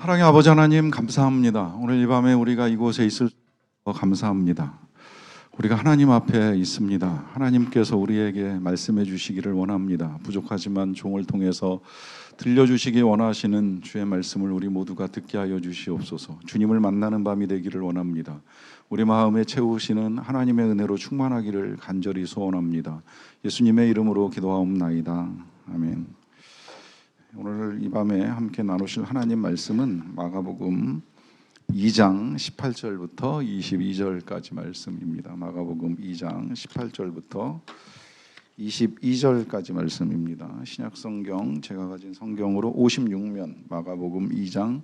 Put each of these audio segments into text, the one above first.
사랑의 아버지 하나님 감사합니다. 오늘 이 밤에 우리가 이곳에 있을 감사합니다. 우리가 하나님 앞에 있습니다. 하나님께서 우리에게 말씀해 주시기를 원합니다. 부족하지만 종을 통해서 들려주시기 원하시는 주의 말씀을 우리 모두가 듣게 하여 주시옵소서. 주님을 만나는 밤이 되기를 원합니다. 우리 마음에 채우시는 하나님의 은혜로 충만하기를 간절히 소원합니다. 예수님의 이름으로 기도하옵나이다. 아멘. 오늘 이 밤에 함께 나누실 하나님 말씀은 마가복음 2장 18절부터 22절까지 말씀입니다. 마가복음 2장 18절부터 22절까지 말씀입니다. 신약성경 제가 가진 성경으로 56면 마가복음 2장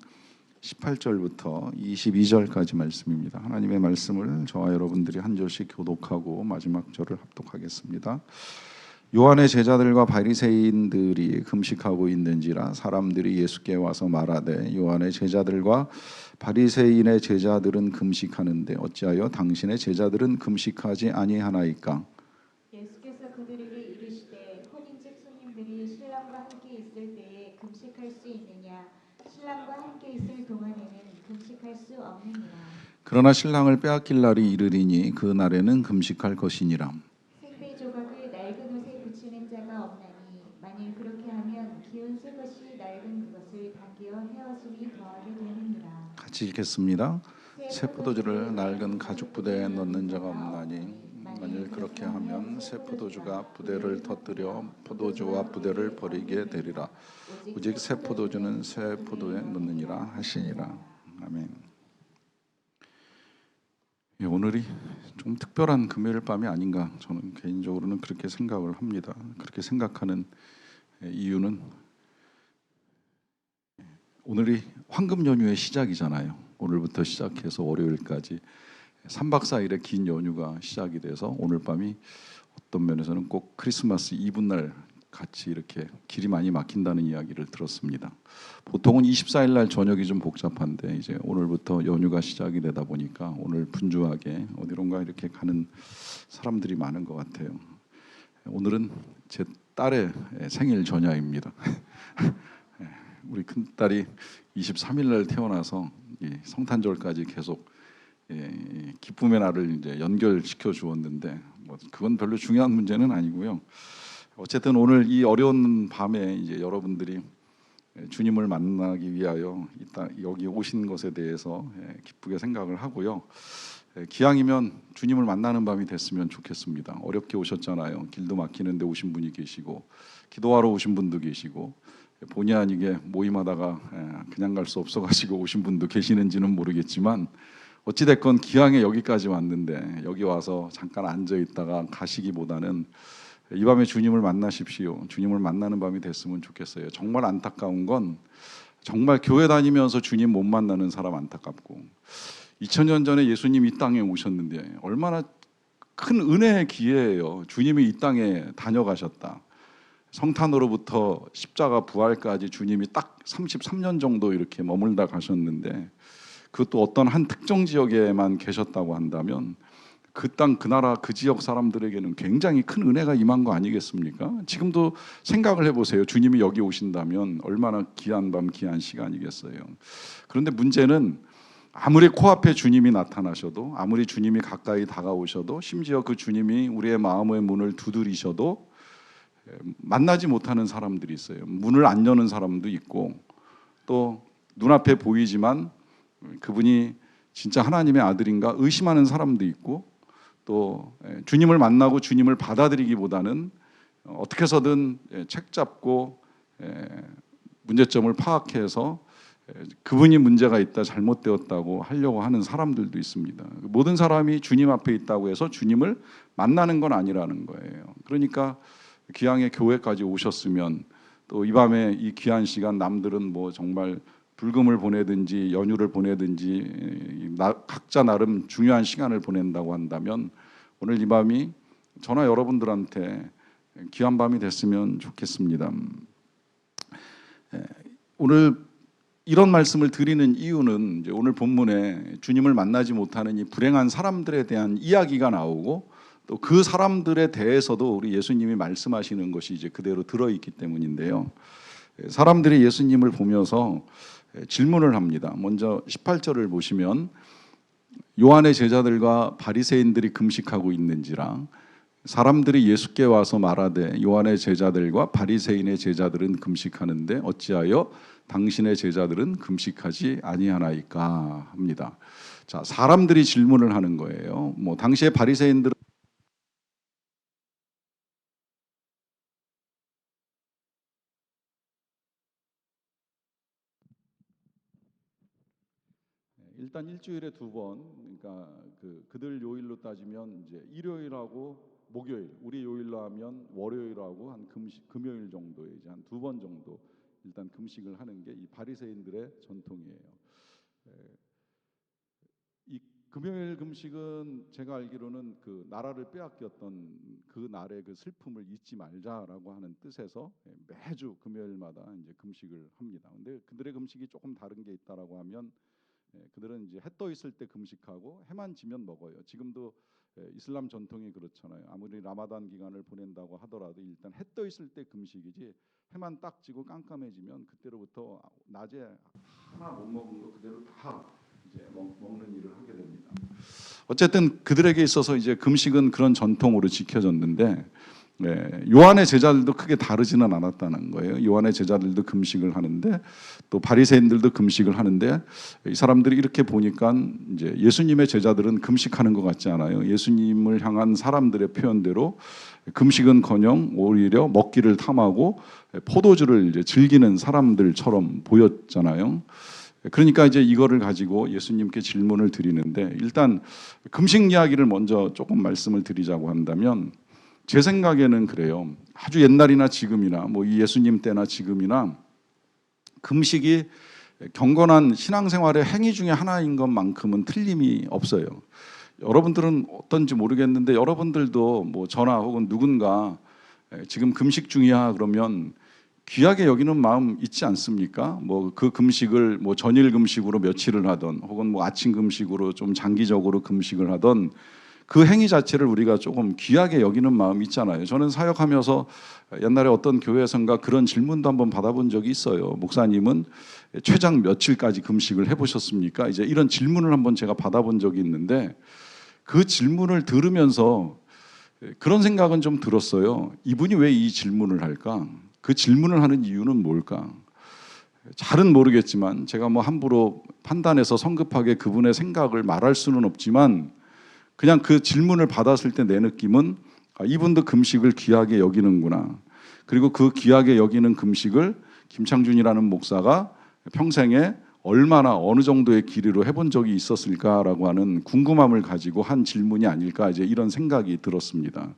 18절부터 22절까지 말씀입니다. 하나님의 말씀을 저와 여러분들이 한 절씩 교독하고 마지막 절을 합독하겠습니다. 요한의 제자들과 바리새인들이 금식하고 있는지라 사람들이 예수께 와서 말하되 요한의 제자들과 바리새인의 제자들은 금식하는데 어찌하여 당신의 제자들은 금식하지 아니하나이까? 예수께서 그들에게 이르시되 혼인집 손님들이 신랑과 함께 있을 때에 금식할 수 있느냐? 신랑과 함께 있을 동안에는 금식할 수 없느니라. 그러나 신랑을 빼앗길 날이 이르리니 그 날에는 금식할 것이니라. 생배 조각을 낡은 옷에 붙이는 자가 없나니 만일 그렇게 하면 기운 새 것이 낡은 그것을 당겨 헤어짐이 더하게 되느니라. 같이 읽겠습니다. 새 포도주를 낡은 가죽 부대에 넣는 자가 없나니 만일 그렇게 하면 새 포도주가 부대를 터뜨려 포도주와 부대를 버리게 되리라. 오직 새 포도주는 새 포도에 넣느니라 하시니라. 아멘. 오늘이 좀 특별한 금요일 밤이 아닌가 저는 개인적으로는 그렇게 생각을 합니다. 그렇게 생각하는 이유는 오늘이 황금 연휴의 시작이잖아요. 오늘부터 시작해서 월요일까지 3박 4일의 긴 연휴가 시작이 돼서 오늘 밤이 어떤 면에서는 꼭 크리스마스 이브날 같이 이렇게 길이 많이 막힌다는 이야기를 들었습니다. 보통은 24일 날 저녁이 좀 복잡한데 이제 오늘부터 연휴가 시작이 되다 보니까 오늘 분주하게 어디론가 이렇게 가는 사람들이 많은 것 같아요. 오늘은 제 딸의 생일 전야입니다. 우리 큰딸이 23일 날 태어나서 성탄절까지 계속 기쁨의 날을 이제 연결시켜 주었는데 뭐 그건 별로 중요한 문제는 아니고요. 어쨌든 오늘 이 어려운 밤에 이제 여러분들이 주님을 만나기 위하여 여기 오신 것에 대해서 기쁘게 생각을 하고요. 기왕이면 주님을 만나는 밤이 됐으면 좋겠습니다. 어렵게 오셨잖아요. 길도 막히는데 오신 분이 계시고 기도하러 오신 분도 계시고 본의 아니게 모임하다가 그냥 갈 수 없어가지고 오신 분도 계시는지는 모르겠지만 어찌됐건 기왕에 여기까지 왔는데 여기 와서 잠깐 앉아 있다가 가시기보다는 이 밤에 주님을 만나십시오. 주님을 만나는 밤이 됐으면 좋겠어요. 정말 안타까운 건 정말 교회 다니면서 주님 못 만나는 사람 안타깝고 2000년 전에 예수님이 이 땅에 오셨는데 얼마나 큰 은혜의 기회예요. 주님이 이 땅에 다녀가셨다. 성탄으로부터 십자가 부활까지 주님이 딱 33년 정도 이렇게 머물다 가셨는데 그것도 어떤 한 특정 지역에만 계셨다고 한다면 그 땅, 그 나라, 그 지역 사람들에게는 굉장히 큰 은혜가 임한 거 아니겠습니까? 지금도 생각을 해보세요. 주님이 여기 오신다면 얼마나 귀한 밤, 귀한 시간이겠어요. 그런데 문제는 아무리 코앞에 주님이 나타나셔도 아무리 주님이 가까이 다가오셔도 심지어 그 주님이 우리의 마음의 문을 두드리셔도 만나지 못하는 사람들이 있어요. 문을 안 여는 사람도 있고 또 눈앞에 보이지만 그분이 진짜 하나님의 아들인가 의심하는 사람도 있고 또 주님을 만나고 주님을 받아들이기보다는 어떻게 해서든 책 잡고 문제점을 파악해서 그분이 문제가 있다 잘못되었다고 하려고 하는 사람들도 있습니다. 모든 사람이 주님 앞에 있다고 해서 주님을 만나는 건 아니라는 거예요. 그러니까 기왕에 교회까지 오셨으면 또 이 밤에 이 귀한 시간 남들은 뭐 정말 불금을 보내든지 연휴를 보내든지 각자 나름 중요한 시간을 보낸다고 한다면 오늘 이 밤이 저나 여러분들한테 귀한 밤이 됐으면 좋겠습니다. 오늘 이런 말씀을 드리는 이유는 이제 오늘 본문에 주님을 만나지 못하는 이 불행한 사람들에 대한 이야기가 나오고 또 그 사람들에 대해서도 우리 예수님이 말씀하시는 것이 이제 그대로 들어있기 때문인데요. 사람들이 예수님을 보면서 질문을 합니다. 먼저 18절을 보시면 요한의 제자들과 바리새인들이 금식하고 있는지라 사람들이 예수께 와서 말하되 요한의 제자들과 바리새인의 제자들은 금식하는데 어찌하여 당신의 제자들은 금식하지 아니하나이까 합니다. 자, 사람들이 질문을 하는 거예요. 뭐 당시에 바리새인들은 일단 일주일에 두 번, 그러니까 그들 요일로 따지면 이제 일요일하고 목요일, 우리 요일로 하면 월요일하고 한 금요일 정도에 이제 한 두 번 정도 일단 금식을 하는 게 이 바리새인들의 전통이에요. 이 금요일 금식은 제가 알기로는 그 나라를 빼앗겼던 그 날의 그 슬픔을 잊지 말자라고 하는 뜻에서 매주 금요일마다 이제 금식을 합니다. 근데 그들의 금식이 조금 다른 게 있다라고 하면 그들은 이제 해 떠 있을 때 금식하고 해만 지면 먹어요. 지금도 이슬람 전통이 그렇잖아요. 아무리 라마단 기간을 보낸다고 하더라도 일단 해 떠 있을 때 금식이지 해만 딱 지고 깜깜해지면 그때로부터 낮에 하나 못 먹은 거 그대로 다 이제 먹는 일을 하게 됩니다. 어쨌든 그들에게 있어서 이제 금식은 그런 전통으로 지켜졌는데 요한의 제자들도 크게 다르지는 않았다는 거예요. 요한의 제자들도 금식을 하는데 또 바리새인들도 금식을 하는데 이 사람들이 이렇게 보니까 이제 예수님의 제자들은 금식하는 것 같지 않아요. 예수님을 향한 사람들의 표현대로 금식은커녕 오히려 먹기를 탐하고 포도주를 이제 즐기는 사람들처럼 보였잖아요. 그러니까 이제 이거를 가지고 예수님께 질문을 드리는데 일단 금식 이야기를 먼저 조금 말씀을 드리자고 한다면 제 생각에는 그래요. 아주 옛날이나 지금이나 뭐 이 예수님 때나 지금이나 금식이 경건한 신앙생활의 행위 중에 하나인 것만큼은 틀림이 없어요. 여러분들은 어떤지 모르겠는데 여러분들도 뭐 저나 혹은 누군가 지금 금식 중이야 그러면 귀하게 여기는 마음 있지 않습니까? 뭐 그 금식을 뭐 전일 금식으로 며칠을 하던 혹은 뭐 아침 금식으로 좀 장기적으로 금식을 하던 그 행위 자체를 우리가 조금 귀하게 여기는 마음이 있잖아요. 저는 사역하면서 옛날에 어떤 교회에선가 그런 질문도 한번 받아본 적이 있어요. 목사님은 최장 며칠까지 금식을 해보셨습니까? 이제 이런 질문을 한번 제가 받아본 적이 있는데 그 질문을 들으면서 그런 생각은 좀 들었어요. 이분이 왜 이 질문을 할까? 그 질문을 하는 이유는 뭘까? 잘은 모르겠지만 제가 뭐 함부로 판단해서 성급하게 그분의 생각을 말할 수는 없지만 그냥 그 질문을 받았을 때 내 느낌은 이분도 금식을 귀하게 여기는구나. 그리고 그 귀하게 여기는 금식을 김창준이라는 목사가 평생에 얼마나 어느 정도의 길이로 해본 적이 있었을까라고 하는 궁금함을 가지고 한 질문이 아닐까 이제 이런 생각이 들었습니다.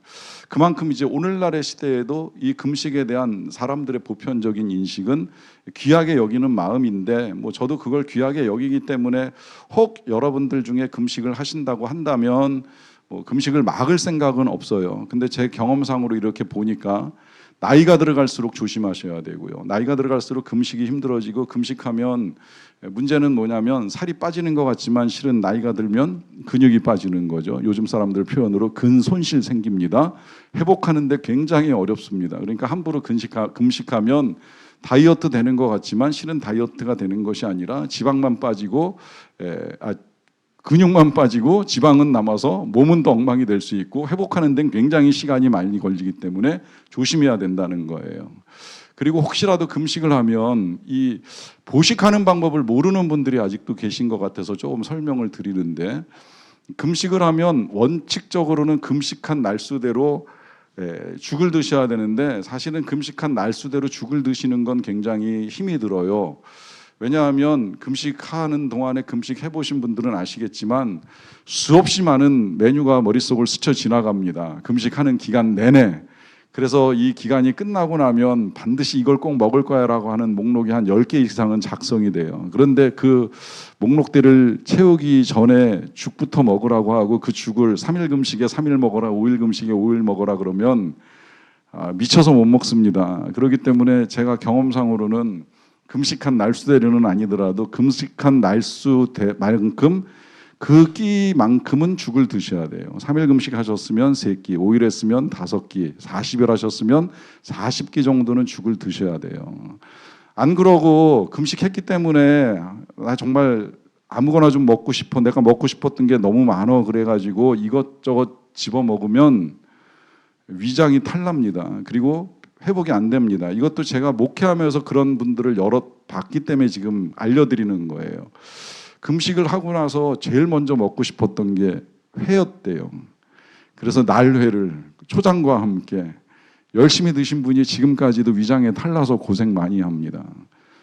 그만큼 이제 오늘날의 시대에도 이 금식에 대한 사람들의 보편적인 인식은 귀하게 여기는 마음인데 뭐 저도 그걸 귀하게 여기기 때문에 혹 여러분들 중에 금식을 하신다고 한다면 뭐 금식을 막을 생각은 없어요. 근데 제 경험상으로 이렇게 보니까 나이가 들어갈수록 조심하셔야 되고요. 나이가 들어갈수록 금식이 힘들어지고 금식하면 문제는 뭐냐면 살이 빠지는 것 같지만 실은 나이가 들면 근육이 빠지는 거죠. 요즘 사람들 표현으로 근손실 생깁니다. 회복하는데 굉장히 어렵습니다. 그러니까 함부로 금식하면 다이어트 되는 것 같지만 실은 다이어트가 되는 것이 아니라 지방만 빠지고 근육만 빠지고 지방은 남아서 몸은 더 엉망이 될 수 있고 회복하는 데는 굉장히 시간이 많이 걸리기 때문에 조심해야 된다는 거예요. 그리고 혹시라도 금식을 하면 이 보식하는 방법을 모르는 분들이 아직도 계신 것 같아서 조금 설명을 드리는데 금식을 하면 원칙적으로는 금식한 날수대로 죽을 드셔야 되는데 사실은 금식한 날수대로 죽을 드시는 건 굉장히 힘이 들어요. 왜냐하면 금식하는 동안에 금식 해보신 분들은 아시겠지만 수없이 많은 메뉴가 머릿속을 스쳐 지나갑니다. 금식하는 기간 내내. 그래서 이 기간이 끝나고 나면 반드시 이걸 꼭 먹을 거야 라고 하는 목록이 한 10개 이상은 작성이 돼요. 그런데 그 목록들을 채우기 전에 죽부터 먹으라고 하고 그 죽을 3일 금식에 3일 먹어라, 5일 금식에 5일 먹어라 그러면 미쳐서 못 먹습니다. 그렇기 때문에 제가 경험상으로는 금식한 날수대로는 아니더라도 금식한 날수만큼 그 끼만큼은 죽을 드셔야 돼요. 3일 금식 하셨으면 3끼, 5일 했으면 5끼, 40일 하셨으면 40끼 정도는 죽을 드셔야 돼요. 안 그러고 금식했기 때문에 나 정말 아무거나 좀 먹고 싶어. 내가 먹고 싶었던 게 너무 많아. 그래가지고 이것저것 집어 먹으면 위장이 탈납니다. 그리고 회복이 안 됩니다. 이것도 제가 목회하면서 그런 분들을 여러 봤기 때문에 지금 알려드리는 거예요. 금식을 하고 나서 제일 먼저 먹고 싶었던 게 회였대요. 그래서 날회를 초장과 함께 열심히 드신 분이 지금까지도 위장에 탈나서 고생 많이 합니다.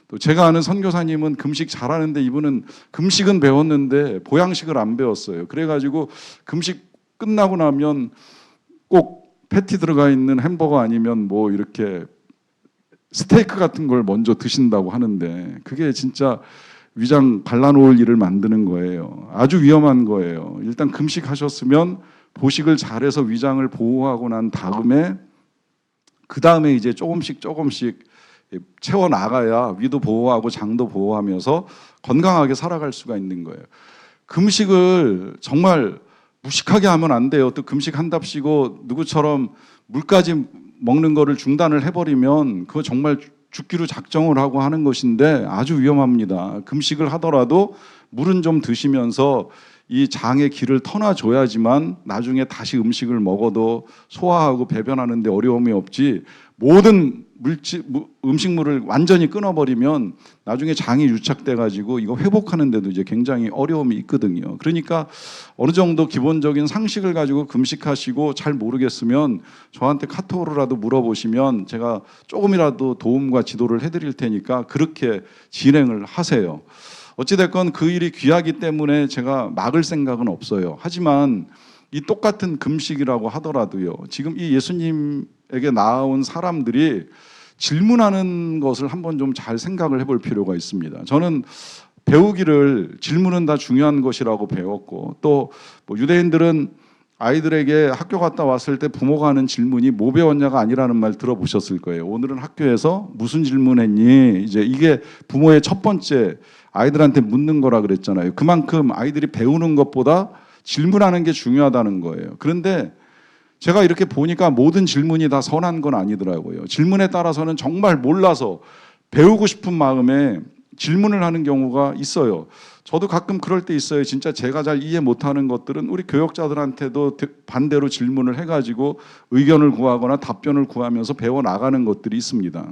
또 제가 아는 선교사님은 금식 잘하는데 이분은 금식은 배웠는데 보양식을 안 배웠어요. 그래가지고 금식 끝나고 나면 꼭 패티 들어가 있는 햄버거 아니면 뭐 이렇게 스테이크 같은 걸 먼저 드신다고 하는데 그게 진짜 위장 갈라놓을 일을 만드는 거예요. 아주 위험한 거예요. 일단 금식하셨으면 보식을 잘해서 위장을 보호하고 난 다음에 그 다음에 이제 조금씩 채워 나가야 위도 보호하고 장도 보호하면서 건강하게 살아갈 수가 있는 거예요. 금식을 정말 무식하게 하면 안 돼요. 또 금식한답시고 누구처럼 물까지 먹는 거를 중단을 해버리면 그거 정말 죽기로 작정을 하고 하는 것인데 아주 위험합니다. 금식을 하더라도 물은 좀 드시면서 이 장의 길을 터놔줘야지만 나중에 다시 음식을 먹어도 소화하고 배변하는데 어려움이 없지, 모든 음식물을 완전히 끊어버리면 나중에 장이 유착돼가지고 이거 회복하는데도 이제 굉장히 어려움이 있거든요. 그러니까 어느 정도 기본적인 상식을 가지고 금식하시고 잘 모르겠으면 저한테 카톡으로라도 물어보시면 제가 조금이라도 도움과 지도를 해드릴 테니까 그렇게 진행을 하세요. 어찌됐건 그 일이 귀하기 때문에 제가 막을 생각은 없어요. 하지만 이 똑같은 금식이라고 하더라도요, 지금 이 예수님에게 나온 사람들이 질문하는 것을 한번 좀 잘 생각을 해볼 필요가 있습니다. 저는 배우기를 질문은 다 중요한 것이라고 배웠고, 또 뭐 유대인들은 아이들에게 학교 갔다 왔을 때 부모가 하는 질문이 뭐 배웠냐가 아니라는 말 들어보셨을 거예요. 오늘은 학교에서 무슨 질문했니? 이제 이게 부모의 첫 번째 아이들한테 묻는 거라 그랬잖아요. 그만큼 아이들이 배우는 것보다 질문하는 게 중요하다는 거예요. 그런데 제가 이렇게 보니까 모든 질문이 다 선한 건 아니더라고요. 질문에 따라서는 정말 몰라서 배우고 싶은 마음에 질문을 하는 경우가 있어요. 저도 가끔 그럴 때 있어요. 진짜 제가 잘 이해 못하는 것들은 우리 교역자들한테도 반대로 질문을 해가지고 의견을 구하거나 답변을 구하면서 배워나가는 것들이 있습니다.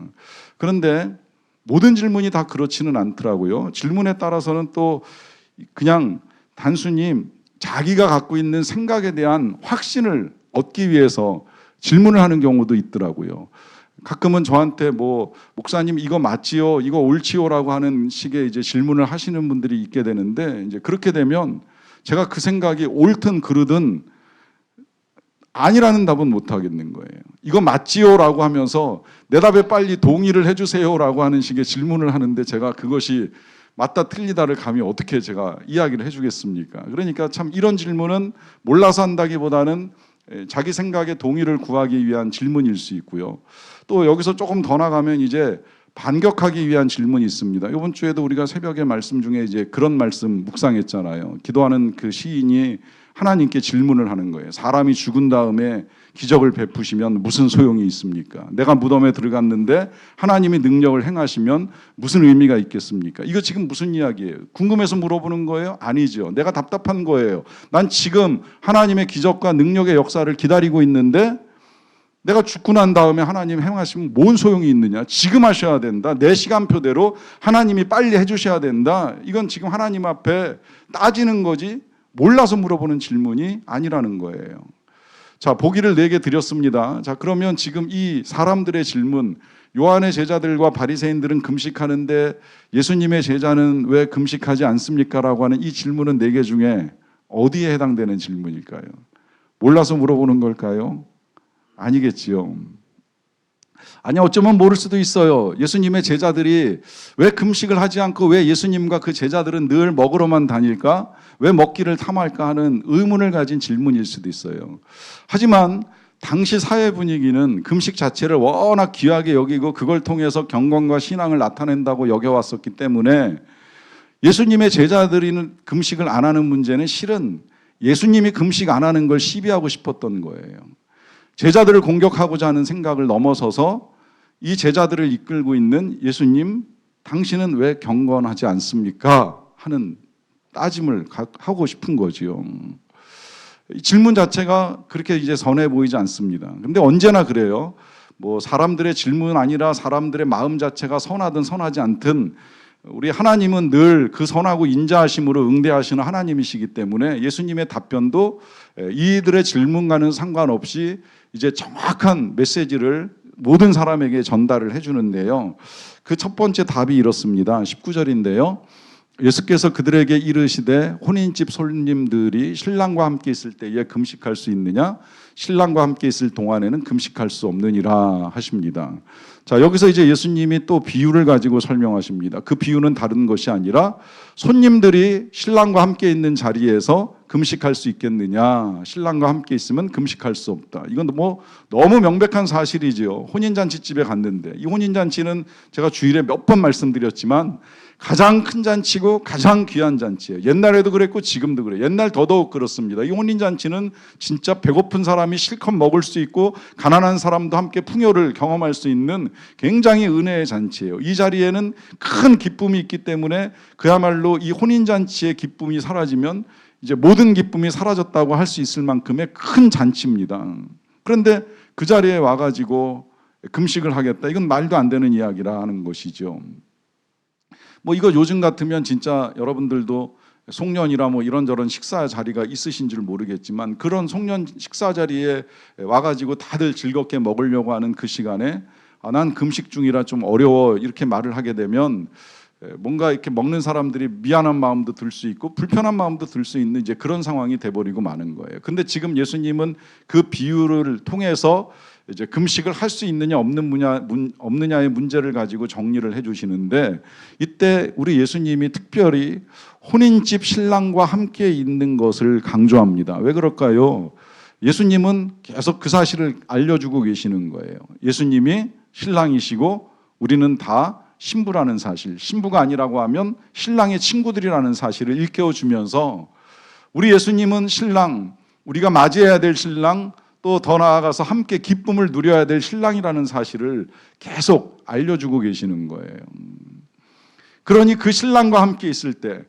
그런데 모든 질문이 다 그렇지는 않더라고요. 질문에 따라서는 또 그냥 단순히 자기가 갖고 있는 생각에 대한 확신을 얻기 위해서 질문을 하는 경우도 있더라고요. 가끔은 저한테 뭐 목사님 이거 맞지요? 이거 옳지요라고 하는 식의 이제 질문을 하시는 분들이 있게 되는데, 이제 그렇게 되면 제가 그 생각이 옳든 그르든 아니라는 답은 못 하겠는 거예요. 이거 맞지요라고 하면서 내 답에 빨리 동의를 해주세요라고 하는 식의 질문을 하는데 제가 그것이 맞다 틀리다를 감히 어떻게 제가 이야기를 해주겠습니까? 그러니까 참 이런 질문은 몰라서 한다기보다는 자기 생각에 동의를 구하기 위한 질문일 수 있고요. 또 여기서 조금 더 나가면 이제 반격하기 위한 질문이 있습니다. 이번 주에도 우리가 새벽에 말씀 중에 이제 그런 말씀 묵상했잖아요. 기도하는 그 시인이 하나님께 질문을 하는 거예요. 사람이 죽은 다음에 기적을 베푸시면 무슨 소용이 있습니까? 내가 무덤에 들어갔는데 하나님이 능력을 행하시면 무슨 의미가 있겠습니까? 이거 지금 무슨 이야기예요? 궁금해서 물어보는 거예요? 아니죠. 내가 답답한 거예요. 난 지금 하나님의 기적과 능력의 역사를 기다리고 있는데 내가 죽고 난 다음에 하나님 행하시면 뭔 소용이 있느냐? 지금 하셔야 된다. 내 시간표대로 하나님이 빨리 해주셔야 된다. 이건 지금 하나님 앞에 따지는 거지 몰라서 물어보는 질문이 아니라는 거예요. 자, 보기를 4개 드렸습니다. 자, 그러면 지금 이 사람들의 질문, 요한의 제자들과 바리새인들은 금식하는데 예수님의 제자는 왜 금식하지 않습니까? 라고 하는 이 질문은 4개 중에 어디에 해당되는 질문일까요? 몰라서 물어보는 걸까요? 아니겠지요. 아니, 어쩌면 모를 수도 있어요. 예수님의 제자들이 왜 금식을 하지 않고 왜 예수님과 그 제자들은 늘 먹으러만 다닐까? 왜 먹기를 탐할까 하는 의문을 가진 질문일 수도 있어요. 하지만 당시 사회 분위기는 금식 자체를 워낙 귀하게 여기고 그걸 통해서 경건과 신앙을 나타낸다고 여겨왔었기 때문에 예수님의 제자들이 금식을 안 하는 문제는 실은 예수님이 금식 안 하는 걸 시비하고 싶었던 거예요. 제자들을 공격하고자 하는 생각을 넘어서서 이 제자들을 이끌고 있는 예수님, 당신은 왜 경건하지 않습니까? 하는 따짐을 하고 싶은 거지요. 이 질문 자체가 그렇게 이제 선해 보이지 않습니다. 근데 언제나 그래요. 뭐 사람들의 질문 아니라 사람들의 마음 자체가 선하든 선하지 않든 우리 하나님은 늘 그 선하고 인자하심으로 응대하시는 하나님이시기 때문에 예수님의 답변도 이들의 질문과는 상관없이 이제 정확한 메시지를 모든 사람에게 전달을 해주는데요. 그 첫 번째 답이 이렇습니다. 19절인데요. 예수께서 그들에게 이르시되 혼인집 손님들이 신랑과 함께 있을 때에 금식할 수 있느냐? 신랑과 함께 있을 동안에는 금식할 수 없느니라 하십니다. 자, 여기서 이제 예수님이 또 비유를 가지고 설명하십니다. 그 비유는 다른 것이 아니라 손님들이 신랑과 함께 있는 자리에서 금식할 수 있겠느냐? 신랑과 함께 있으면 금식할 수 없다. 이건 뭐 너무 명백한 사실이지요. 혼인잔치집에 갔는데 이 혼인잔치는 제가 주일에 몇 번 말씀드렸지만 가장 큰 잔치고 가장 귀한 잔치예요. 옛날에도 그랬고 지금도 그래요. 옛날 더더욱 그렇습니다. 이 혼인잔치는 진짜 배고픈 사람이 실컷 먹을 수 있고 가난한 사람도 함께 풍요를 경험할 수 있는 굉장히 은혜의 잔치예요. 이 자리에는 큰 기쁨이 있기 때문에 그야말로 이 혼인잔치의 기쁨이 사라지면 이제 모든 기쁨이 사라졌다고 할 수 있을 만큼의 큰 잔치입니다. 그런데 그 자리에 와가지고 금식을 하겠다. 이건 말도 안 되는 이야기라 하는 것이죠. 뭐 이거 요즘 같으면 진짜 여러분들도 송년이라 뭐 이런저런 식사 자리가 있으신 줄 모르겠지만 그런 송년 식사 자리에 와가지고 다들 즐겁게 먹으려고 하는 그 시간에 난 금식 중이라 좀 어려워 이렇게 말을 하게 되면 뭔가 이렇게 먹는 사람들이 미안한 마음도 들 수 있고 불편한 마음도 들 수 있는 이제 그런 상황이 돼버리고 마는 거예요. 근데 지금 예수님은 그 비유를 통해서 이제 금식을 할 수 있느냐 없느냐의 문제를 가지고 정리를 해주시는데 이때 우리 예수님이 특별히 혼인집 신랑과 함께 있는 것을 강조합니다. 왜 그럴까요? 예수님은 계속 그 사실을 알려주고 계시는 거예요. 예수님이 신랑이시고 우리는 다 신부라는 사실, 신부가 아니라고 하면 신랑의 친구들이라는 사실을 일깨워주면서 우리 예수님은 신랑, 우리가 맞이해야 될 신랑, 또 더 나아가서 함께 기쁨을 누려야 될 신랑이라는 사실을 계속 알려주고 계시는 거예요. 그러니 그 신랑과 함께 있을 때,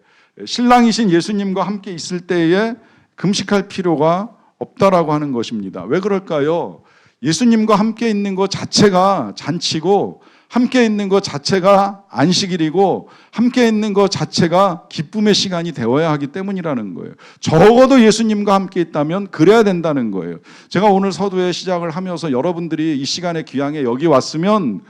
신랑이신 예수님과 함께 있을 때에 금식할 필요가 없다라고 하는 것입니다. 왜 그럴까요? 예수님과 함께 있는 것 자체가 잔치고 함께 있는 것 자체가 안식일이고 함께 있는 것 자체가 기쁨의 시간이 되어야 하기 때문이라는 거예요. 적어도 예수님과 함께 있다면 그래야 된다는 거예요. 제가 오늘 서두에 시작을 하면서 여러분들이 이 시간에 귀향에 여기 왔으면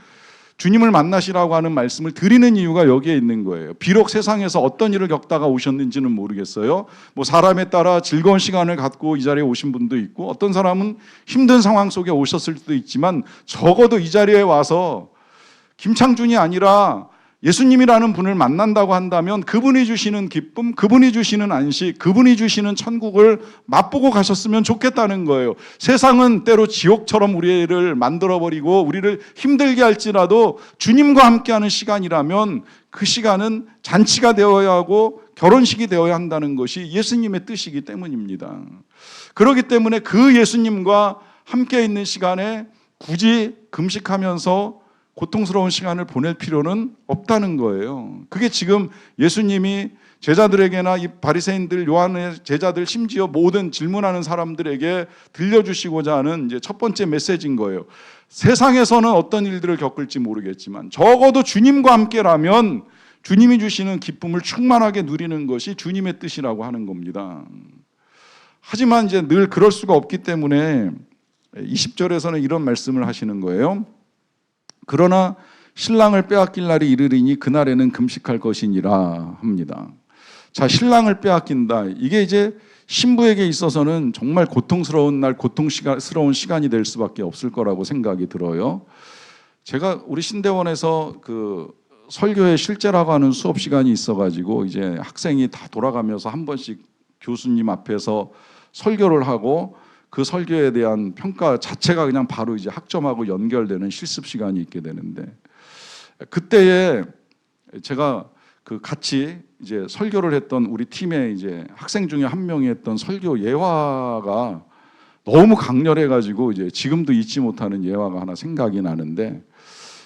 주님을 만나시라고 하는 말씀을 드리는 이유가 여기에 있는 거예요. 비록 세상에서 어떤 일을 겪다가 오셨는지는 모르겠어요. 뭐 사람에 따라 즐거운 시간을 갖고 이 자리에 오신 분도 있고 어떤 사람은 힘든 상황 속에 오셨을 수도 있지만 적어도 이 자리에 와서 김창준이 아니라 예수님이라는 분을 만난다고 한다면 그분이 주시는 기쁨, 그분이 주시는 안식, 그분이 주시는 천국을 맛보고 가셨으면 좋겠다는 거예요. 세상은 때로 지옥처럼 우리를 만들어버리고 우리를 힘들게 할지라도 주님과 함께하는 시간이라면 그 시간은 잔치가 되어야 하고 결혼식이 되어야 한다는 것이 예수님의 뜻이기 때문입니다. 그렇기 때문에 그 예수님과 함께 있는 시간에 굳이 금식하면서 고통스러운 시간을 보낼 필요는 없다는 거예요. 그게 지금 예수님이 제자들에게나 이 바리새인들, 요한의 제자들, 심지어 모든 질문하는 사람들에게 들려주시고자 하는 이제 첫 번째 메시지인 거예요. 세상에서는 어떤 일들을 겪을지 모르겠지만 적어도 주님과 함께라면 주님이 주시는 기쁨을 충만하게 누리는 것이 주님의 뜻이라고 하는 겁니다. 하지만 이제 늘 그럴 수가 없기 때문에 20절에서는 이런 말씀을 하시는 거예요. 그러나 신랑을 빼앗길 날이 이르리니 그날에는 금식할 것이니라 합니다. 자, 신랑을 빼앗긴다. 이게 이제 신부에게 있어서는 정말 고통스러운 날, 고통스러운 시간이 될 수밖에 없을 거라고 생각이 들어요. 제가 우리 신대원에서 그 설교의 실제라고 하는 수업 시간이 있어가지고 이제 학생이 다 돌아가면서 한 번씩 교수님 앞에서 설교를 하고 그 설교에 대한 평가 자체가 그냥 바로 이제 학점하고 연결되는 실습 시간이 있게 되는데 그때에 제가 그 같이 이제 설교를 했던 우리 팀의 이제 학생 중에 한 명이 했던 설교 예화가 너무 강렬해가지고 이제 지금도 잊지 못하는 예화가 하나 생각이 나는데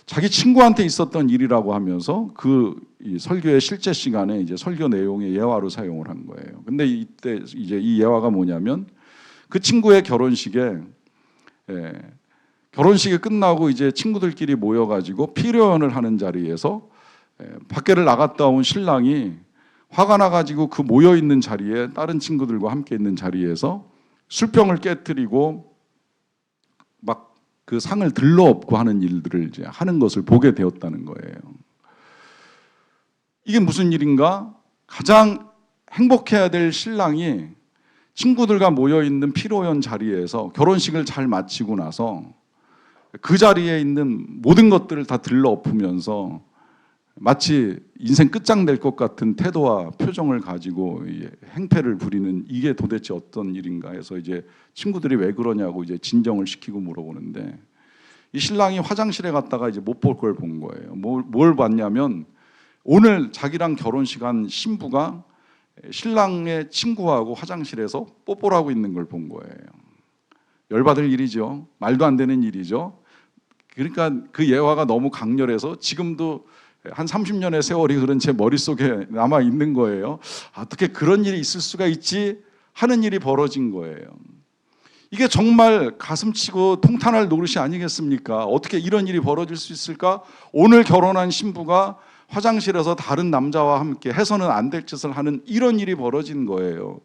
자기 친구한테 있었던 일이라고 하면서 이 설교의 실제 시간에 이제 설교 내용의 예화로 사용을 한 거예요. 근데 이때 이제 이 예화가 뭐냐면 그 친구의 결혼식에 결혼식이 끝나고 이제 친구들끼리 모여가지고 피로연을 하는 자리에서 밖에를 나갔다 온 신랑이 화가 나가지고 그 모여 있는 자리에 다른 친구들과 함께 있는 자리에서 술병을 깨뜨리고 막 그 상을 들러엎고 하는 일들을 이제 하는 것을 보게 되었다는 거예요. 이게 무슨 일인가? 가장 행복해야 될 신랑이 친구들과 모여 있는 피로연 자리에서 결혼식을 잘 마치고 나서 그 자리에 있는 모든 것들을 다 들러엎으면서 마치 인생 끝장낼 것 같은 태도와 표정을 가지고 행패를 부리는, 이게 도대체 어떤 일인가 해서 이제 친구들이 왜 그러냐고 이제 진정을 시키고 물어보는데, 이 신랑이 화장실에 갔다가 이제 못 볼 걸 본 거예요. 뭘 봤냐면 오늘 자기랑 결혼식한 신부가 신랑의 친구하고 화장실에서 뽀뽀를 하고 있는 걸 본 거예요. 열받을 일이죠. 말도 안 되는 일이죠. 그러니까 그 예화가 너무 강렬해서 지금도 한 30년의 세월이 흐른 제 머릿속에 남아 있는 거예요. 어떻게 그런 일이 있을 수가 있지 하는 일이 벌어진 거예요. 이게 정말 가슴치고 통탄할 노릇이 아니겠습니까? 어떻게 이런 일이 벌어질 수 있을까? 오늘 결혼한 신부가 화장실에서 다른 남자와 함께 해서는 안 될 짓을 하는 이런 일이 벌어진 거예요.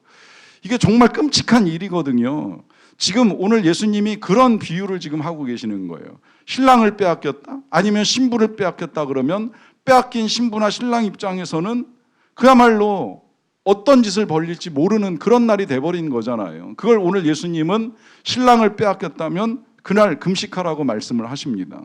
이게 정말 끔찍한 일이거든요. 지금 오늘 예수님이 그런 비유를 지금 하고 계시는 거예요. 신랑을 빼앗겼다? 아니면 신부를 빼앗겼다 그러면 빼앗긴 신부나 신랑 입장에서는 그야말로 어떤 짓을 벌릴지 모르는 그런 날이 돼버린 거잖아요. 그걸 오늘 예수님은 신랑을 빼앗겼다면 그날 금식하라고 말씀을 하십니다.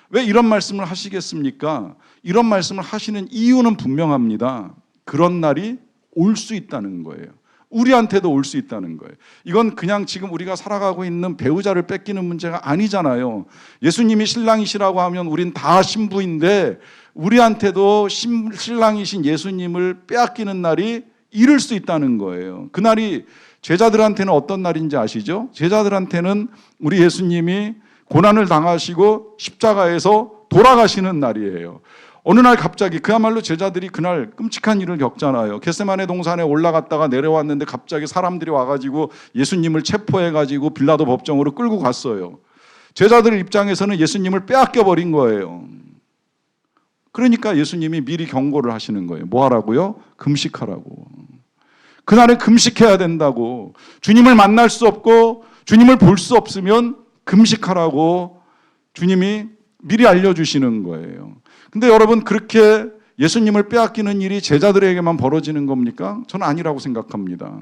왜 이런 말씀을 하시겠습니까? 이런 말씀을 하시는 이유는 분명합니다. 그런 날이 올 수 있다는 거예요. 우리한테도 올 수 있다는 거예요. 이건 그냥 지금 우리가 살아가고 있는 배우자를 뺏기는 문제가 아니잖아요. 예수님이 신랑이시라고 하면 우린 다 신부인데 우리한테도 신랑이신 예수님을 빼앗기는 날이 이를 수 있다는 거예요. 그날이 제자들한테는 어떤 날인지 아시죠? 제자들한테는 우리 예수님이 고난을 당하시고 십자가에서 돌아가시는 날이에요. 어느 날 갑자기 그야말로 제자들이 그날 끔찍한 일을 겪잖아요. 겟세마네 동산에 올라갔다가 내려왔는데 갑자기 사람들이 와가지고 예수님을 체포해가지고 빌라도 법정으로 끌고 갔어요. 제자들 입장에서는 예수님을 빼앗겨 버린 거예요. 그러니까 예수님이 미리 경고를 하시는 거예요. 뭐 하라고요? 금식하라고. 그날에 금식해야 된다고. 주님을 만날 수 없고 주님을 볼 수 없으면 금식하라고 주님이 미리 알려주시는 거예요. 근데 여러분, 그렇게 예수님을 빼앗기는 일이 제자들에게만 벌어지는 겁니까? 저는 아니라고 생각합니다.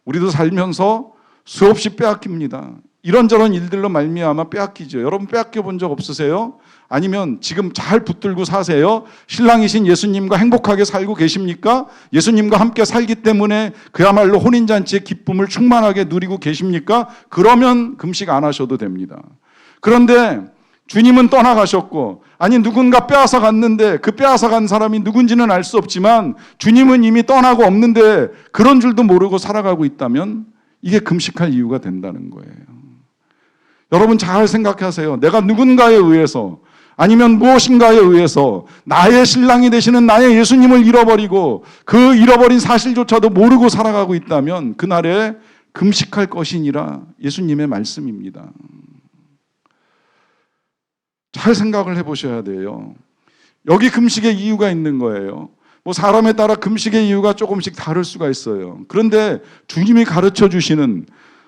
우리도 살면서 수없이 빼앗깁니다. 이런저런 일들로 말미암아 빼앗기죠. 여러분 빼앗겨 본 적 없으세요? 아니면 지금 잘 붙들고 사세요? 신랑이신 예수님과 행복하게 살고 계십니까? 예수님과 함께 살기 때문에 그야말로 혼인잔치의 기쁨을 충만하게 누리고 계십니까? 그러면 금식 안 하셔도 됩니다. 그런데 주님은 떠나가셨고, 아니 누군가 빼앗아 갔는데 그 빼앗아 간 사람이 누군지는 알 수 없지만 주님은 이미 떠나고 없는데 그런 줄도 모르고 살아가고 있다면 이게 금식할 이유가 된다는 거예요. 여러분 잘 생각하세요. 내가 누군가에 의해서 아니면 무엇인가에 의해서 나의 신랑이 되시는 나의 예수님을 잃어버리고 그 잃어버린 사실조차도 모르고 살아가고 있다면 그날에 금식할 것이니라 예수님의 말씀입니다. 잘 생각을 해보셔야 돼요. 여기 금식의 이유가 있는 거예요. 뭐 사람에 따라 금식의 이유가 조금씩 다를 수가 있어요. 그런데 주님이 가르쳐 주시는,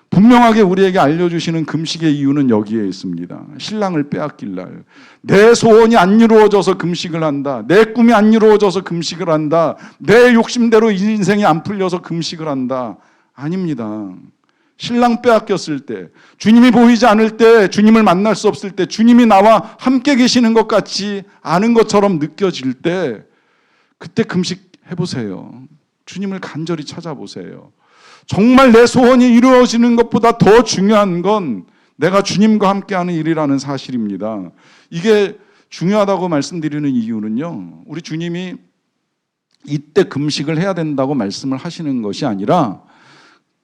분명하게 우리에게 알려주시는 금식의 이유는 여기에 있습니다. 신랑을 빼앗길 날. 내 소원이 안 이루어져서 금식을 한다. 내 꿈이 안 이루어져서 금식을 한다. 내 욕심대로 인생이 안 풀려서 금식을 한다. 아닙니다. 신랑 빼앗겼을 때, 주님이 보이지 않을 때, 주님을 만날 수 없을 때, 주님이 나와 함께 계시는 것 같지 않은 것처럼 느껴질 때, 그때 금식해보세요. 주님을 간절히 찾아보세요. 정말 내 소원이 이루어지는 것보다 더 중요한 건 내가 주님과 함께하는 일이라는 사실입니다. 이게 중요하다고 말씀드리는 이유는요, 우리 주님이 이때 금식을 해야 된다고 말씀을 하시는 것이 아니라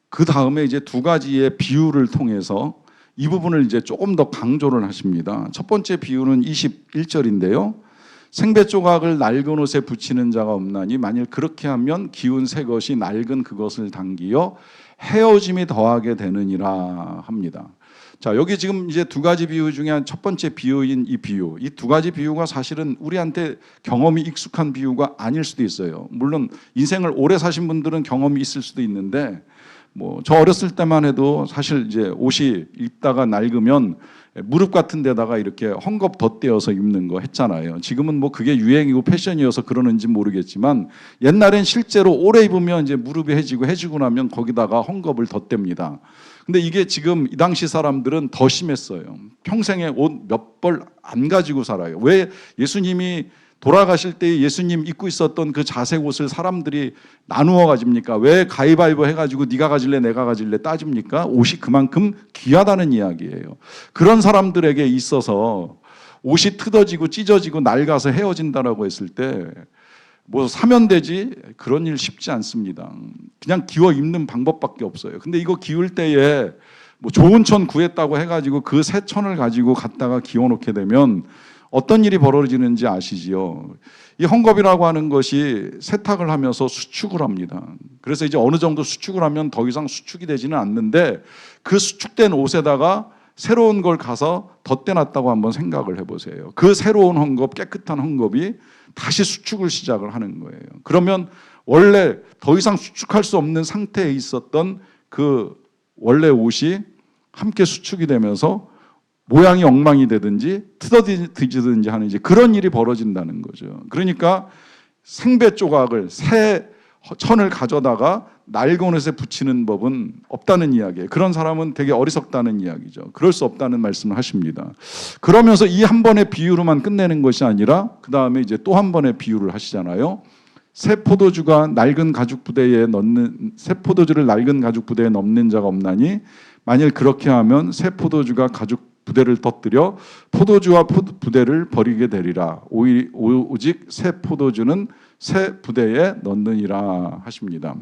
그 다음에 이제 두 가지의 비유를 통해서 이 부분을 이제 조금 더 강조를 하십니다. 첫 번째 비유는 21절인데요. 생배 조각을 낡은 옷에 붙이는 자가 없나니 만일 그렇게 하면 기운 새 것이 낡은 그것을 당기어 헤어짐이 더하게 되느니라 합니다. 자, 여기 지금 이제 두 가지 비유 중에 한 첫 번째 비유인 이 비유, 이 두 가지 비유가 사실은 우리한테 경험이 익숙한 비유가 아닐 수도 있어요. 물론 인생을 오래 사신 분들은 경험이 있을 수도 있는데, 뭐 저 어렸을 때만 해도 사실 이제 옷이 입다가 낡으면 무릎 같은 데다가 이렇게 헝겊 덧대어서 입는 거 했잖아요. 지금은 뭐 그게 유행이고 패션이어서 그러는지 모르겠지만 옛날엔 실제로 오래 입으면 이제 무릎이 해지고 나면 거기다가 헝겊을 덧댑니다. 근데 이게 지금 이 당시 사람들은 더 심했어요. 평생에 옷 몇 벌 안 가지고 살아요. 왜 예수님이 돌아가실 때 예수님 입고 있었던 그 자색 옷을 사람들이 나누어 가집니까? 왜 가위바위보 해가지고 네가 가질래 내가 가질래 따집니까? 옷이 그만큼 귀하다는 이야기예요. 그런 사람들에게 있어서 옷이 뜯어지고 찢어지고 낡아서 헤어진다라고 했을 때 뭐 사면 되지 그런 일 쉽지 않습니다. 그냥 기워 입는 방법밖에 없어요. 근데 이거 기울 때에 뭐 좋은 천 구했다고 해가지고 그 새 천을 가지고 갖다가 기워 놓게 되면 어떤 일이 벌어지는지 아시지요? 이 헝겊이라고 하는 것이 세탁을 하면서 수축을 합니다. 그래서 이제 어느 정도 수축을 하면 더 이상 수축이 되지는 않는데 그 수축된 옷에다가 새로운 걸 가서 덧대놨다고 한번 생각을 해보세요. 그 새로운 헝겊, 깨끗한 헝겊이 다시 수축을 시작을 하는 거예요. 그러면 원래 더 이상 수축할 수 없는 상태에 있었던 그 원래 옷이 함께 수축이 되면서 모양이 엉망이 되든지 뜯어지든지 하는 이제 그런 일이 벌어진다는 거죠. 그러니까 생배 조각을 새 천을 가져다가 낡은 옷에 붙이는 법은 없다는 이야기예요. 그런 사람은 되게 어리석다는 이야기죠. 그럴 수 없다는 말씀을 하십니다. 그러면서 이 한 번의 비유로만 끝내는 것이 아니라 그 다음에 이제 또 한 번의 비유를 하시잖아요. 새 포도주를 낡은 가죽 부대에 넣는 자가 없나니 만일 그렇게 하면 새 포도주가 가죽 부대를 터뜨려 포도주와 부대를 버리게 되리라. 오직 새 포도주는 새 부대에 넣느니라 하십니다.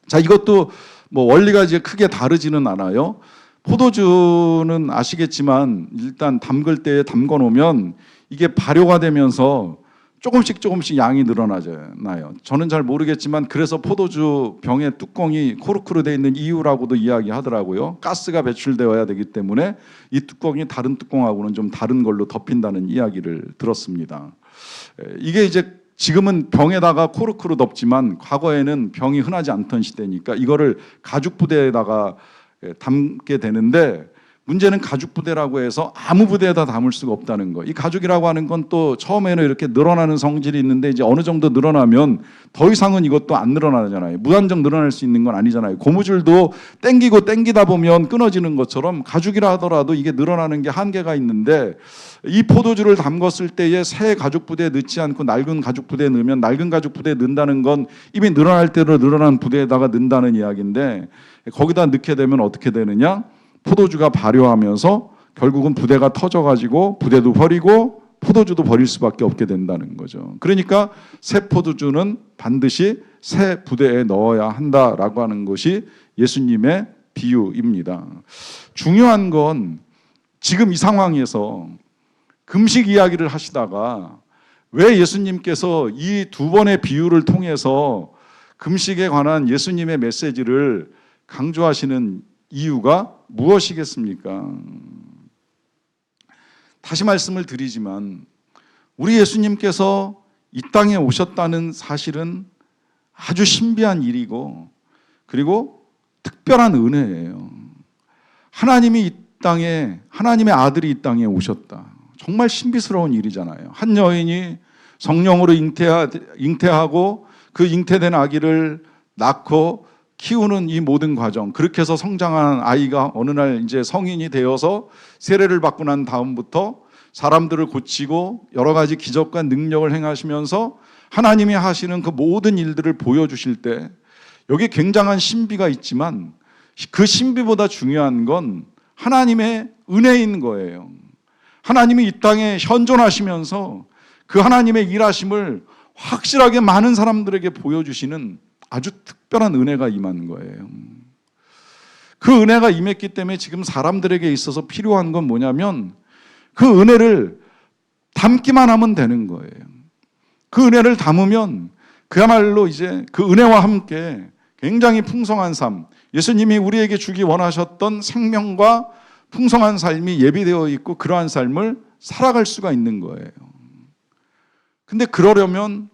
자, 이것도 뭐 원리가 이제 크게 다르지는 않아요. 포도주는 아시겠지만 일단 담글 때 담궈 놓으면 이게 발효가 되면서 조금씩 양이 늘어나잖아요. 저는 잘 모르겠지만 그래서 포도주 병의 뚜껑이 코르크로 되어 있는 이유라고도 이야기하더라고요. 가스가 배출되어야 되기 때문에 이 뚜껑이 다른 뚜껑하고는 좀 다른 걸로 덮인다는 이야기를 들었습니다. 이게 이제 지금은 병에다가 코르크로 덮지만 과거에는 병이 흔하지 않던 시대니까 이거를 가죽 부대에다가 담게 되는데 문제는 가죽 부대라고 해서 아무 부대에다 담을 수가 없다는 거. 이 가죽이라고 하는 건 또 처음에는 이렇게 늘어나는 성질이 있는데 이제 어느 정도 늘어나면 더 이상은 이것도 안 늘어나잖아요. 무한정 늘어날 수 있는 건 아니잖아요. 고무줄도 땡기다 보면 끊어지는 것처럼 가죽이라 하더라도 이게 늘어나는 게 한계가 있는데 이 포도주를 담궜을 때에 새 가죽 부대에 넣지 않고 낡은 가죽 부대에 넣으면 낡은 가죽 부대에 넣는다는 건 이미 늘어날 대로 늘어난 부대에다가 넣는다는 이야기인데 거기다 넣게 되면 어떻게 되느냐? 포도주가 발효하면서 결국은 부대가 터져가지고 부대도 버리고 포도주도 버릴 수밖에 없게 된다는 거죠. 그러니까 새 포도주는 반드시 새 부대에 넣어야 한다라고 하는 것이 예수님의 비유입니다. 중요한 건 지금 이 상황에서 금식 이야기를 하시다가 왜 예수님께서 이 두 번의 비유를 통해서 금식에 관한 예수님의 메시지를 강조하시는 이유가 무엇이겠습니까? 다시 말씀을 드리지만 우리 예수님께서 이 땅에 오셨다는 사실은 아주 신비한 일이고 그리고 특별한 은혜예요. 하나님이 이 땅에 하나님의 아들이 이 땅에 오셨다. 정말 신비스러운 일이잖아요. 한 여인이 성령으로 잉태하고 그 잉태된 아기를 낳고 키우는 이 모든 과정, 그렇게 해서 성장한 아이가 어느 날 이제 성인이 되어서 세례를 받고 난 다음부터 사람들을 고치고 여러 가지 기적과 능력을 행하시면서 하나님이 하시는 그 모든 일들을 보여주실 때 여기 굉장한 신비가 있지만 그 신비보다 중요한 건 하나님의 은혜인 거예요. 하나님이 이 땅에 현존하시면서 그 하나님의 일하심을 확실하게 많은 사람들에게 보여주시는 아주 특별한 은혜가 임한 거예요. 그 은혜가 임했기 때문에 지금 사람들에게 있어서 필요한 건 뭐냐면 그 은혜를 담기만 하면 되는 거예요. 그 은혜를 담으면 그야말로 이제 그 은혜와 함께 굉장히 풍성한 삶, 예수님이 우리에게 주기 원하셨던 생명과 풍성한 삶이 예비되어 있고 그러한 삶을 살아갈 수가 있는 거예요. 근데 그러려면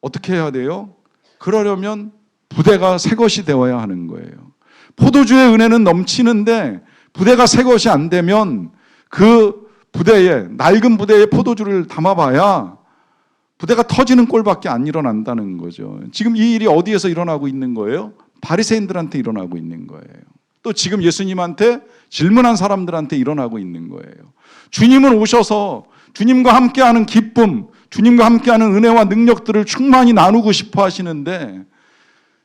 어떻게 해야 돼요? 그러려면 부대가 새 것이 되어야 하는 거예요. 포도주의 은혜는 넘치는데 부대가 새 것이 안 되면 그 부대에, 낡은 부대에 포도주를 담아봐야 부대가 터지는 꼴밖에 안 일어난다는 거죠. 지금 이 일이 어디에서 일어나고 있는 거예요? 바리새인들한테 일어나고 있는 거예요. 또 지금 예수님한테 질문한 사람들한테 일어나고 있는 거예요. 주님은 오셔서 주님과 함께하는 기쁨, 주님과 함께하는 은혜와 능력들을 충만히 나누고 싶어 하시는데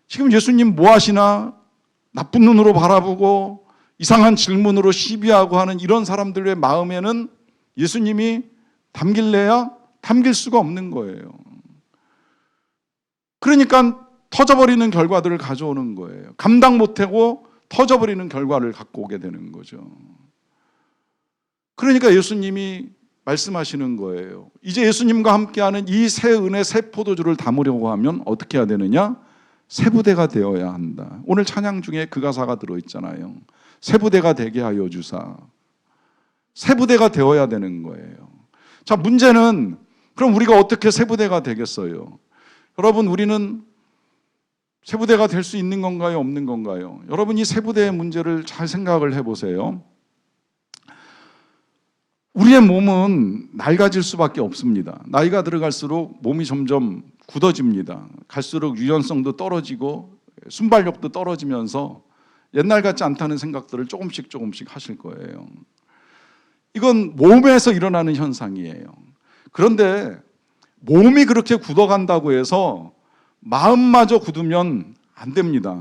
지금 예수님 뭐 하시나? 나쁜 눈으로 바라보고 이상한 질문으로 시비하고 하는 이런 사람들의 마음에는 예수님이 담길래야 담길 수가 없는 거예요. 그러니까 터져버리는 결과들을 가져오는 거예요. 감당 못하고 터져버리는 결과를 갖고 오게 되는 거죠. 그러니까 예수님이 말씀하시는 거예요. 이제 예수님과 함께하는 이 새 은혜, 새 포도주를 담으려고 하면 어떻게 해야 되느냐? 새 부대가 되어야 한다. 오늘 찬양 중에 그 가사가 들어있잖아요. 새 부대가 되게 하여 주사. 새 부대가 되어야 되는 거예요. 자, 문제는 그럼 우리가 어떻게 새 부대가 되겠어요? 여러분, 우리는 새 부대가 될 수 있는 건가요? 없는 건가요? 여러분, 이 새 부대의 문제를 잘 생각을 해보세요. 우리의 몸은 낡아질 수밖에 없습니다. 나이가 들어갈수록 몸이 점점 굳어집니다. 갈수록 유연성도 떨어지고 순발력도 떨어지면서 옛날 같지 않다는 생각들을 조금씩 하실 거예요. 이건 몸에서 일어나는 현상이에요. 그런데 몸이 그렇게 굳어간다고 해서 마음마저 굳으면 안 됩니다.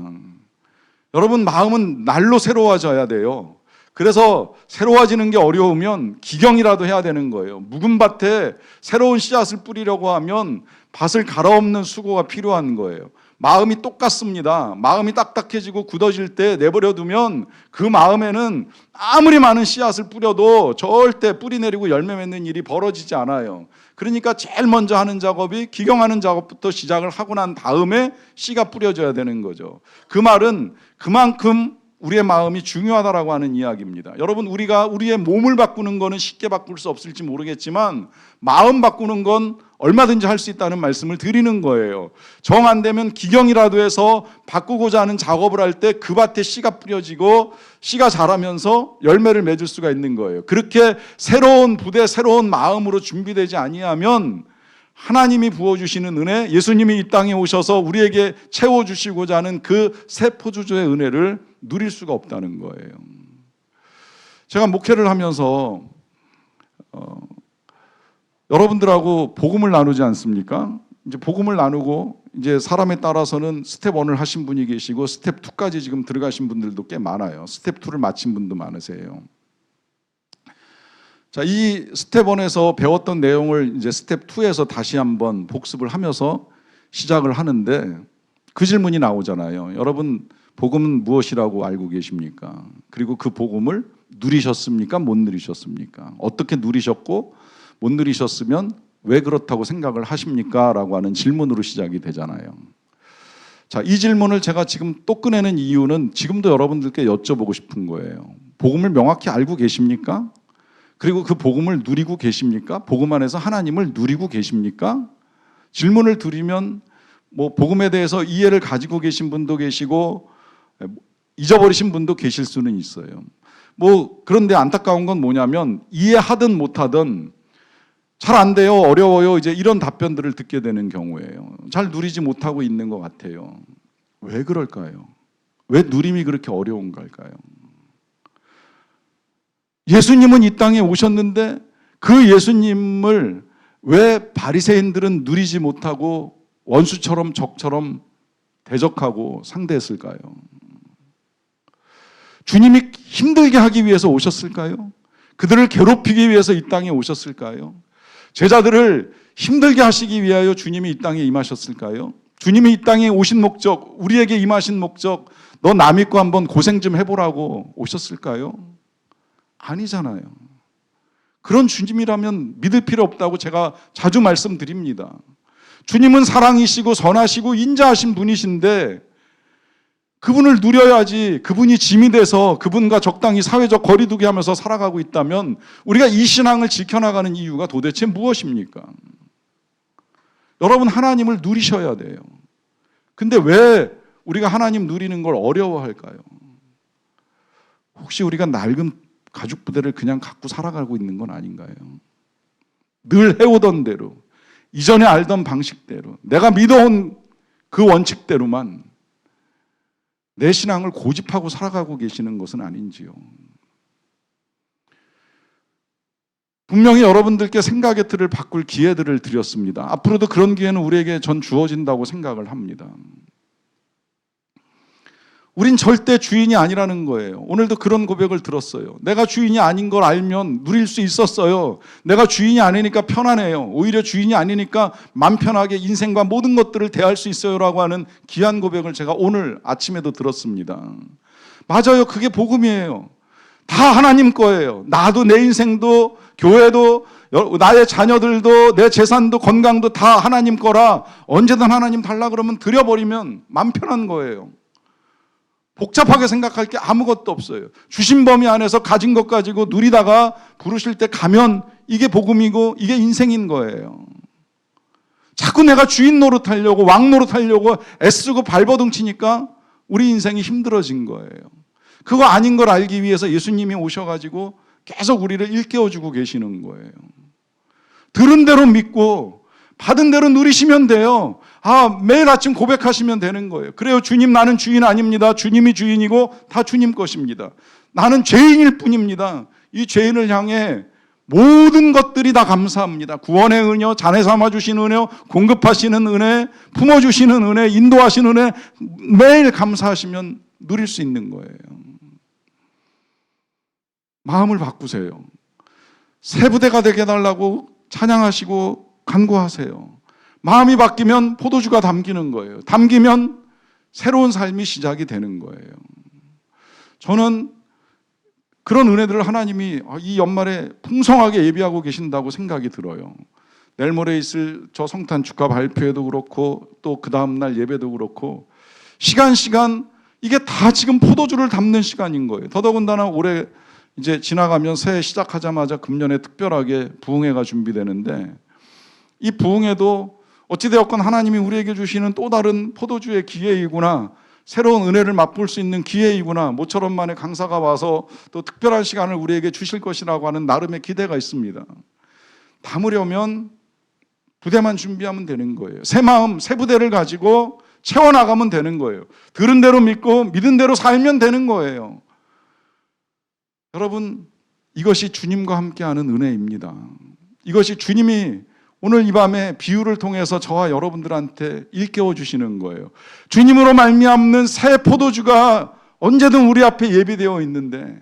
여러분, 마음은 날로 새로워져야 돼요. 그래서 새로워지는 게 어려우면 기경이라도 해야 되는 거예요. 묵은 밭에 새로운 씨앗을 뿌리려고 하면 밭을 갈아엎는 수고가 필요한 거예요. 마음이 똑같습니다. 마음이 딱딱해지고 굳어질 때 내버려 두면 그 마음에는 아무리 많은 씨앗을 뿌려도 절대 뿌리 내리고 열매 맺는 일이 벌어지지 않아요. 그러니까 제일 먼저 하는 작업이 기경하는 작업부터 시작을 하고 난 다음에 씨가 뿌려져야 되는 거죠. 그 말은 그만큼 우리의 마음이 중요하다라고 하는 이야기입니다. 여러분, 우리가 우리의 몸을 바꾸는 거는 쉽게 바꿀 수 없을지 모르겠지만 마음 바꾸는 건 얼마든지 할 수 있다는 말씀을 드리는 거예요. 정 안 되면 기경이라도 해서 바꾸고자 하는 작업을 할 때 그 밭에 씨가 뿌려지고 씨가 자라면서 열매를 맺을 수가 있는 거예요. 그렇게 새로운 부대, 새로운 마음으로 준비되지 아니하면 하나님이 부어주시는 은혜, 예수님이 이 땅에 오셔서 우리에게 채워주시고자 하는 그 새 포도주의 은혜를 누릴 수가 없다는 거예요. 제가 목회를 하면서 여러분들하고 복음을 나누지 않습니까? 이제 복음을 나누고 이제 사람에 따라서는 스텝 1을 하신 분이 계시고 스텝 2까지 지금 들어가신 분들도 꽤 많아요. 스텝 2를 마친 분도 많으세요. 자, 이 스텝 1에서 배웠던 내용을 이제 스텝 2에서 다시 한번 복습을 하면서 시작을 하는데 그 질문이 나오잖아요. 여러분, 복음은 무엇이라고 알고 계십니까? 그리고 그 복음을 누리셨습니까? 못 누리셨습니까? 어떻게 누리셨고 못 누리셨으면 왜 그렇다고 생각을 하십니까? 라고 하는 질문으로 시작이 되잖아요. 자, 이 질문을 제가 지금 또 꺼내는 이유는 지금도 여러분들께 여쭤보고 싶은 거예요. 복음을 명확히 알고 계십니까? 그리고 그 복음을 누리고 계십니까? 복음 안에서 하나님을 누리고 계십니까? 질문을 드리면 뭐 복음에 대해서 이해를 가지고 계신 분도 계시고 잊어버리신 분도 계실 수는 있어요. 뭐 그런데 안타까운 건 뭐냐면 이해하든 못하든 잘 안 돼요, 어려워요, 이제 이런 답변들을 듣게 되는 경우예요. 잘 누리지 못하고 있는 것 같아요. 왜 그럴까요? 왜 누림이 그렇게 어려운 걸까요? 예수님은 이 땅에 오셨는데 그 예수님을 왜 바리새인들은 누리지 못하고 원수처럼 적처럼 대적하고 상대했을까요? 주님이 힘들게 하기 위해서 오셨을까요? 그들을 괴롭히기 위해서 이 땅에 오셨을까요? 제자들을 힘들게 하시기 위하여 주님이 이 땅에 임하셨을까요? 주님이 이 땅에 오신 목적, 우리에게 임하신 목적, 너 나 믿고 한번 고생 좀 해보라고 오셨을까요? 아니잖아요. 그런 주님이라면 믿을 필요 없다고 제가 자주 말씀드립니다. 주님은 사랑이시고 선하시고 인자하신 분이신데 그분을 누려야지, 그분이 짐이 돼서 그분과 적당히 사회적 거리두기 하면서 살아가고 있다면 우리가 이 신앙을 지켜나가는 이유가 도대체 무엇입니까? 여러분, 하나님을 누리셔야 돼요. 근데 왜 우리가 하나님 누리는 걸 어려워할까요? 혹시 우리가 낡은 가죽 부대를 그냥 갖고 살아가고 있는 건 아닌가요? 늘 해오던 대로, 이전에 알던 방식대로, 내가 믿어온 그 원칙대로만 내 신앙을 고집하고 살아가고 계시는 것은 아닌지요. 분명히 여러분들께 생각의 틀을 바꿀 기회들을 드렸습니다. 앞으로도 그런 기회는 우리에게 전 주어진다고 생각을 합니다. 우린 절대 주인이 아니라는 거예요. 오늘도 그런 고백을 들었어요. 내가 주인이 아닌 걸 알면 누릴 수 있었어요. 내가 주인이 아니니까 편안해요. 오히려 주인이 아니니까 맘 편하게 인생과 모든 것들을 대할 수 있어요라고 하는 귀한 고백을 제가 오늘 아침에도 들었습니다. 맞아요. 그게 복음이에요. 다 하나님 거예요. 나도, 내 인생도, 교회도, 나의 자녀들도, 내 재산도, 건강도 다 하나님 거라 언제든 하나님 달라 그러면 드려버리면 맘 편한 거예요. 복잡하게 생각할 게 아무것도 없어요. 주신 범위 안에서 가진 것 가지고 누리다가 부르실 때 가면 이게 복음이고 이게 인생인 거예요. 자꾸 내가 주인 노릇하려고, 왕 노릇하려고 애쓰고 발버둥 치니까 우리 인생이 힘들어진 거예요. 그거 아닌 걸 알기 위해서 예수님이 오셔가지고 계속 우리를 일깨워주고 계시는 거예요. 들은 대로 믿고 받은 대로 누리시면 돼요. 매일 아침 고백하시면 되는 거예요. 그래요. 주님, 나는 주인 아닙니다. 주님이 주인이고 다 주님 것입니다. 나는 죄인일 뿐입니다. 이 죄인을 향해 모든 것들이 다 감사합니다. 구원의 은혜, 자네 삼아주신 은혜, 공급하시는 은혜, 품어주시는 은혜, 인도하시는 은혜, 매일 감사하시면 누릴 수 있는 거예요. 마음을 바꾸세요. 새 부대가 되게 해달라고 찬양하시고 간구하세요. 마음이 바뀌면 포도주가 담기는 거예요. 담기면 새로운 삶이 시작이 되는 거예요. 저는 그런 은혜들을 하나님이 이 연말에 풍성하게 예비하고 계신다고 생각이 들어요. 내일 모레 있을 저 성탄 축하 발표회도 그렇고 또 그 다음날 예배도 그렇고 시간 이게 다 지금 포도주를 담는 시간인 거예요. 더더군다나 올해 이제 지나가면 새해 시작하자마자 금년에 특별하게 부흥회가 준비되는데 이 부흥회도 어찌되었건 하나님이 우리에게 주시는 또 다른 포도주의 기회이구나, 새로운 은혜를 맛볼 수 있는 기회이구나, 모처럼 만에 강사가 와서 또 특별한 시간을 우리에게 주실 것이라고 하는 나름의 기대가 있습니다. 담으려면 부대만 준비하면 되는 거예요. 새 마음, 새 부대를 가지고 채워나가면 되는 거예요. 들은 대로 믿고 믿은 대로 살면 되는 거예요. 여러분, 이것이 주님과 함께하는 은혜입니다. 이것이 주님이 오늘 이 밤에 비유를 통해서 저와 여러분들한테 일깨워 주시는 거예요. 주님으로 말미암는 새 포도주가 언제든 우리 앞에 예비되어 있는데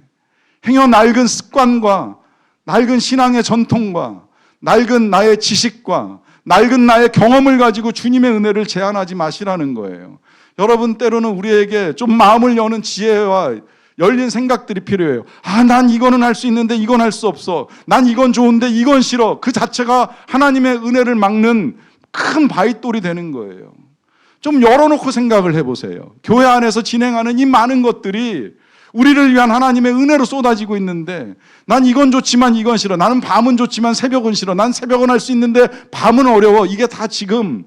행여 낡은 습관과 낡은 신앙의 전통과 낡은 나의 지식과 낡은 나의 경험을 가지고 주님의 은혜를 제한하지 마시라는 거예요. 여러분, 때로는 우리에게 좀 마음을 여는 지혜와 열린 생각들이 필요해요. 난 이거는 할 수 있는데 이건 할 수 없어. 난 이건 좋은데 이건 싫어. 그 자체가 하나님의 은혜를 막는 큰 바위돌이 되는 거예요. 좀 열어놓고 생각을 해보세요. 교회 안에서 진행하는 이 많은 것들이 우리를 위한 하나님의 은혜로 쏟아지고 있는데 난 이건 좋지만 이건 싫어. 나는 밤은 좋지만 새벽은 싫어. 난 새벽은 할 수 있는데 밤은 어려워. 이게 다 지금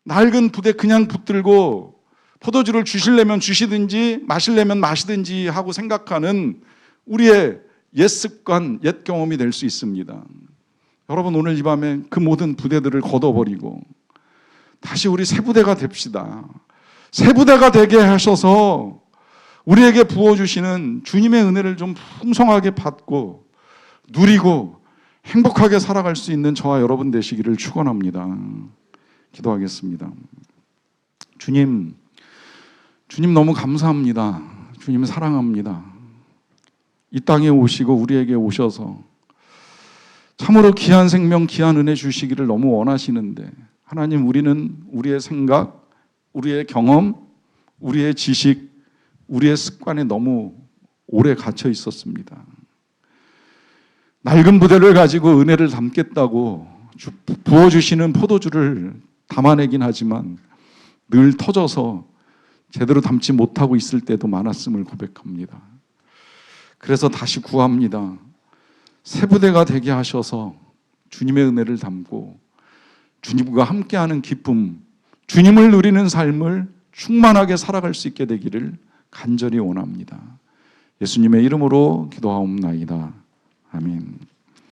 낡은 부대 그냥 붙들고 포도주를 주시려면 주시든지 마시려면 마시든지 하고 생각하는 우리의 옛 습관, 옛 경험이 될 수 있습니다. 여러분, 오늘 이 밤에 그 모든 부대들을 걷어버리고 다시 우리 새 부대가 됩시다. 새 부대가 되게 하셔서 우리에게 부어주시는 주님의 은혜를 좀 풍성하게 받고 누리고 행복하게 살아갈 수 있는 저와 여러분 되시기를 축원합니다. 기도하겠습니다. 주님 너무 감사합니다. 주님 사랑합니다. 이 땅에 오시고 우리에게 오셔서 참으로 귀한 생명, 귀한 은혜 주시기를 너무 원하시는데 하나님, 우리는 우리의 생각, 우리의 경험, 우리의 지식, 우리의 습관에 너무 오래 갇혀 있었습니다. 낡은 부대를 가지고 은혜를 담겠다고 부어주시는 포도주를 담아내긴 하지만 늘 터져서 제대로 담지 못하고 있을 때도 많았음을 고백합니다. 그래서 다시 구합니다. 새 부대가 되게 하셔서 주님의 은혜를 담고 주님과 함께하는 기쁨, 주님을 누리는 삶을 충만하게 살아갈 수 있게 되기를 간절히 원합니다. 예수님의 이름으로 기도하옵나이다. 아멘.